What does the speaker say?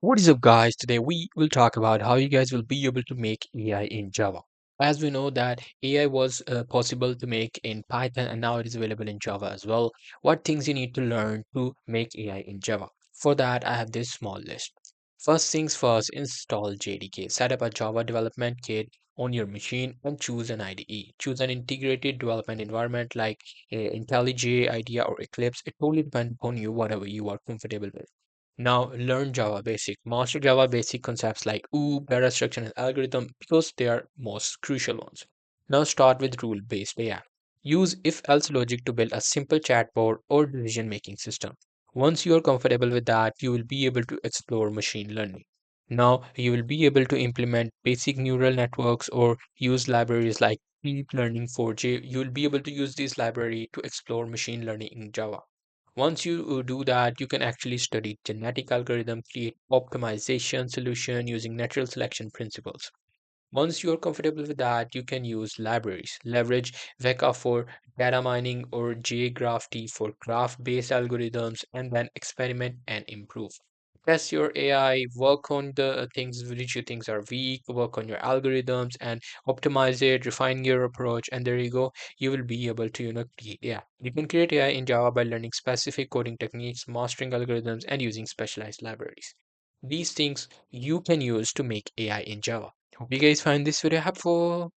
What is up, guys? Today we will talk about how you guys will be able to make AI in Java. As we know that AI was possible to make in Python and now it is available in Java as well. What things you need to learn to make AI in Java? For that, I have this small list. First things first, install JDK. Set up a Java development kit on your machine and choose an IDE. Choose an integrated development environment like IntelliJ, IDEA, or Eclipse. It totally depends upon you, whatever you are comfortable with. Now learn Java Basic. Master Java Basic concepts like OOP, data structure, and algorithm because they are most crucial ones. Now start with rule-based AI. Use if-else logic to build a simple chatbot or decision-making system. Once you are comfortable with that, you will be able to explore machine learning. Now you will be able to implement basic neural networks or use libraries like Deep Learning 4J. You will be able to use this library to explore machine learning in Java. Once you do that, you can actually study genetic algorithm, create optimization solution using natural selection principles. Once you are comfortable with that, you can use libraries. Leverage Veka for data mining or JGraphT for graph-based algorithms, and then experiment and improve. Test your AI, work on the things which you think are weak, work on your algorithms and optimize it, refine your approach, and there you go. You will be able to, create AI. You can create AI in Java by learning specific coding techniques, mastering algorithms, and using specialized libraries. These things you can use to make AI in Java. Hope you guys find this video helpful.